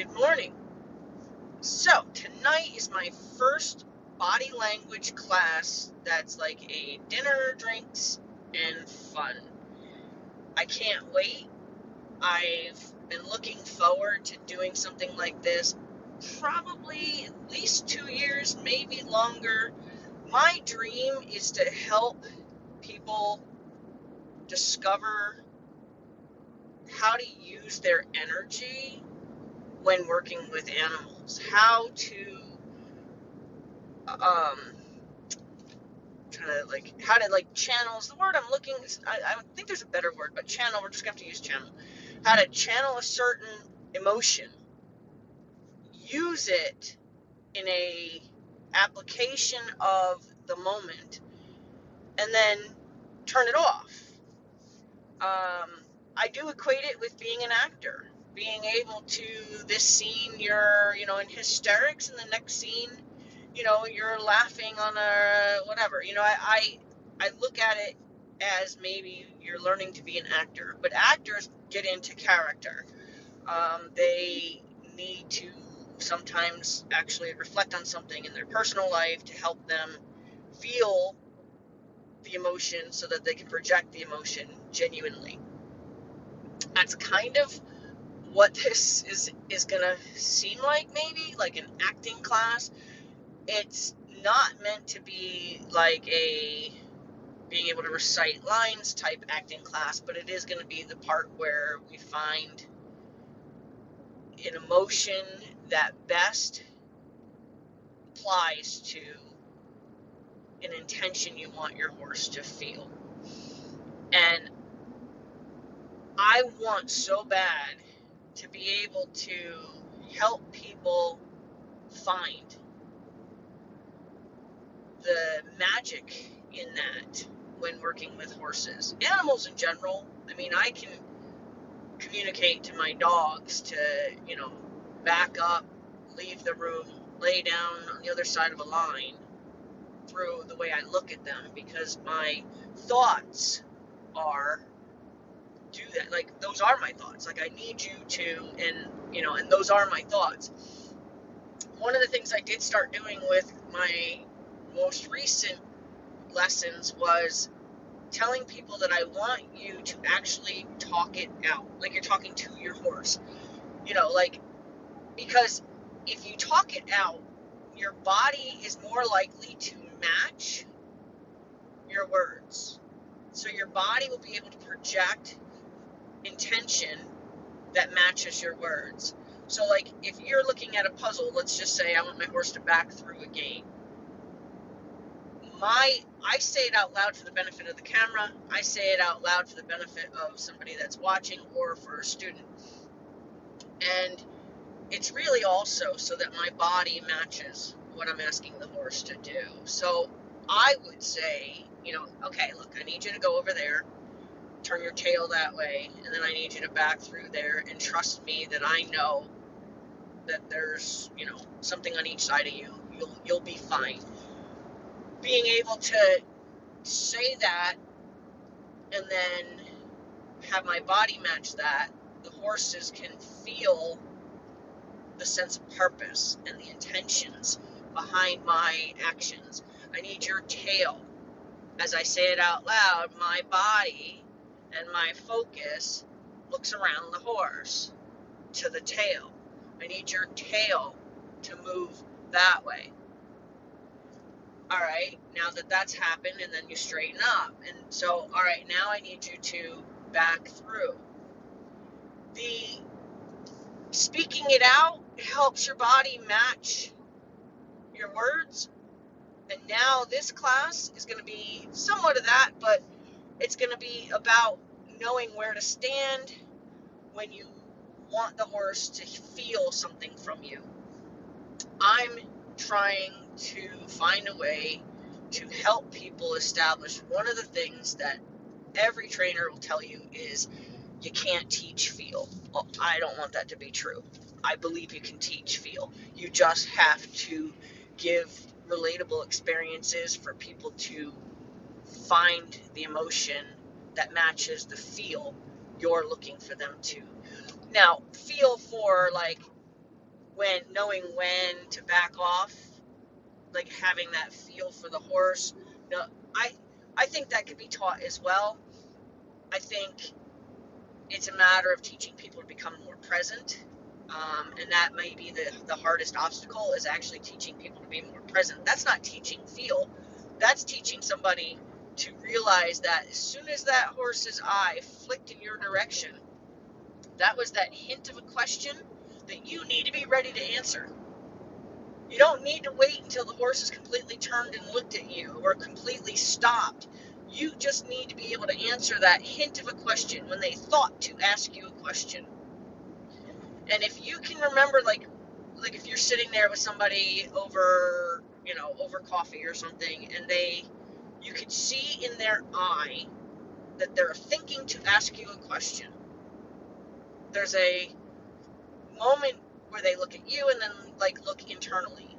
Good morning. So, tonight is my first body language class that's like a dinner, drinks, and fun. I can't wait. I've been looking forward to doing something like this probably at least 2 years, maybe longer. My dream is to help people discover how to use their energy when working with animals, um how to channels the word I'm looking. I think there's a better word, but channel, we're just gonna have to use channel. How to channel a certain emotion, use it in a application of the moment, and then turn it off. I do equate it with being an actor, being able to, this scene you're in hysterics, and the next scene you're laughing on a whatever. I look at it as maybe you're learning to be an actor, but actors get into character. They need to sometimes actually reflect on something in their personal life to help them feel the emotion so that they can project the emotion genuinely. That's kind of what this is gonna seem like, maybe like an acting class. It's not meant to be like a being able to recite lines type acting class, but it is going to be the part where we find an emotion that best applies to an intention you want your horse to feel. And I want so bad to be able to help people find the magic in that when working with horses. Animals in general, I mean, I can communicate to my dogs to, back up, leave the room, lay down on the other side of a line through the way I look at them, because my thoughts are, do that. Like, those are my thoughts. Like, I need you to, and those are my thoughts. One of the things I did start doing with my most recent lessons was telling people that I want you to actually talk it out, like you're talking to your horse, because if you talk it out, your body is more likely to match your words. So your body will be able to project intention that matches your words. So, like, if you're looking at a puzzle, let's just say I want my horse to back through a gate. I say it out loud for the benefit of the camera. I say it out loud for the benefit of somebody that's watching or for a student. And it's really also so that my body matches what I'm asking the horse to do. So I would say, okay, look, I need you to go over there, turn your tail that way, and then I need you to back through there, and trust me that I know that there's, something on each side of you. You'll be fine. Being able to say that and then have my body match that, the horses can feel the sense of purpose and the intentions behind my actions. I need your tail. As I say it out loud, my body and my focus looks around the horse to the tail. I need your tail to move that way. All right, now that that's happened, and then you straighten up. And so, all right, now I need you to back through. The speaking it out helps your body match your words. And now this class is going to be somewhat of that, but it's going to be about knowing where to stand when you want the horse to feel something from you. I'm trying to find a way to help people establish one of the things that every trainer will tell you is you can't teach feel. Well, I don't want that to be true. I believe you can teach feel. You just have to give relatable experiences for people to find the emotion that matches the feel you're looking for them to. Now, feel for, like, knowing when to back off, like having that feel for the horse. No, I think that could be taught as well. I think it's a matter of teaching people to become more present. And that may be the hardest obstacle, is actually teaching people to be more present. That's not teaching feel. That's teaching somebody to realize that as soon as that horse's eye flicked in your direction, that was that hint of a question that you need to be ready to answer. You don't need to wait until the horse is completely turned and looked at you or completely stopped. You just need to be able to answer that hint of a question when they thought to ask you a question. And if you can remember, like if you're sitting there with somebody over, over coffee or something, and you could see in their eye that they're thinking to ask you a question. There's a moment where they look at you and then look internally.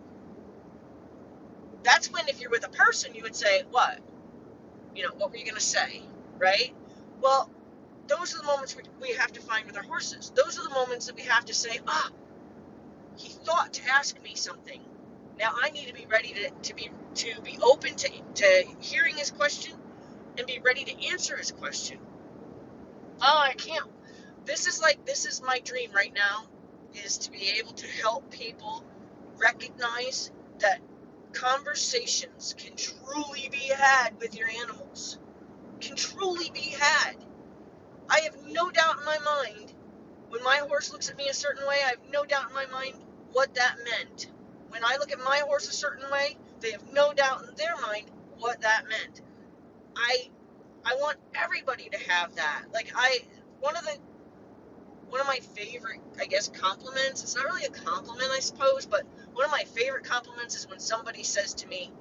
That's when, if you're with a person, you would say, what? What were you going to say? Right? Well, those are the moments we have to find with our horses. Those are the moments that we have to say, he thought to ask me something. Now I need to be ready to be open to hearing his question and be ready to answer his question. I can't. This is my dream right now, is to be able to help people recognize that conversations can truly be had with your animals. Can truly be had. I have no doubt in my mind, when my horse looks at me a certain way, I have no doubt in my mind what that meant. When I look at my horse a certain way, they have no doubt in their mind what that meant. I want everybody to have that. One of my favorite, I guess, compliments, it's not really a compliment, I suppose, but one of my favorite compliments is when somebody says to me,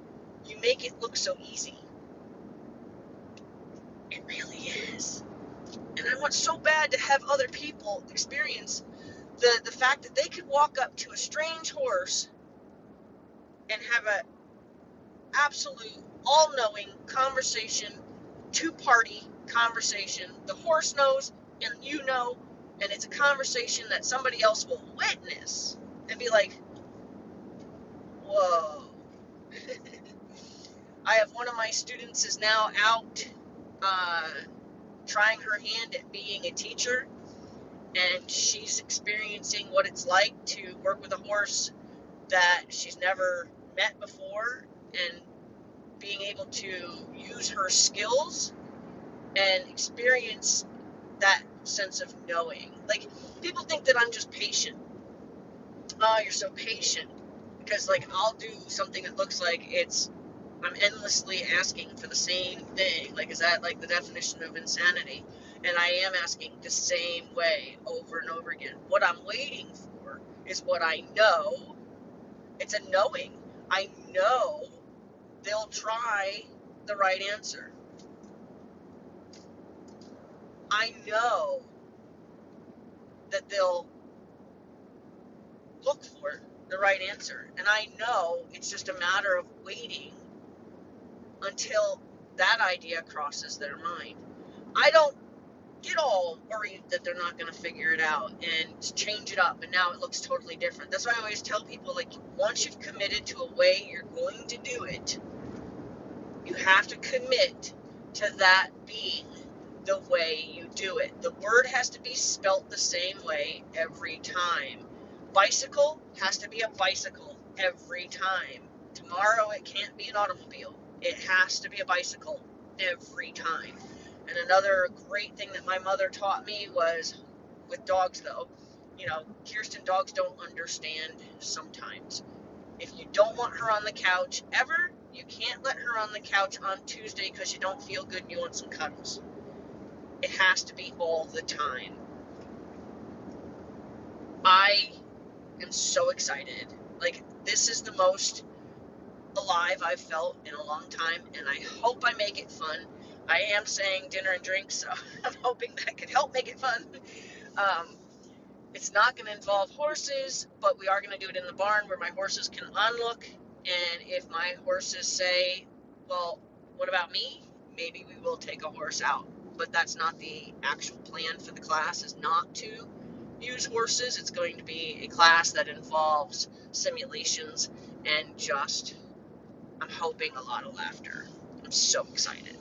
"You make it look so easy." It really is. And I want so bad to have other people experience the fact that they could walk up to a strange horse and have an absolute all-knowing conversation, two-party conversation. The horse knows and you know, and it's a conversation that somebody else will witness and be like, whoa. I have one of my students is now out trying her hand at being a teacher, and she's experiencing what it's like to work with a horse that she's never met before, and being able to use her skills and experience that sense of knowing. Like, people think that I'm just patient. Oh, you're so patient. Because, I'll do something that looks like I'm endlessly asking for the same thing. Is that, the definition of insanity? And I am asking the same way over and over again. What I'm waiting for is what I know. It's a knowing. I know they'll try the right answer. I know that they'll look for the right answer. And I know it's just a matter of waiting until that idea crosses their mind. I don't get all worried that they're not going to figure it out and change it up, and now it looks totally different. That's why I always tell people, once you've committed to a way you're going to do it, you have to commit to that being the way you do it. The word has to be spelt the same way every time. Bicycle has to be a bicycle every time. Tomorrow it can't be an automobile. It has to be a bicycle every time. And another great thing that my mother taught me was, with dogs though, Kirsten, dogs don't understand sometimes. If you don't want her on the couch ever, you can't let her on the couch on Tuesday because you don't feel good and you want some cuddles. It has to be all the time. I am so excited. This is the most alive I've felt in a long time, and I hope I make it fun. I am saying dinner and drinks, so I'm hoping that could help make it fun. It's not going to involve horses, but we are going to do it in the barn where my horses can unlook. And if my horses say, well, what about me? Maybe we will take a horse out. But that's not the actual plan for the class, is not to use horses. It's going to be a class that involves simulations and just, I'm hoping, a lot of laughter. I'm so excited.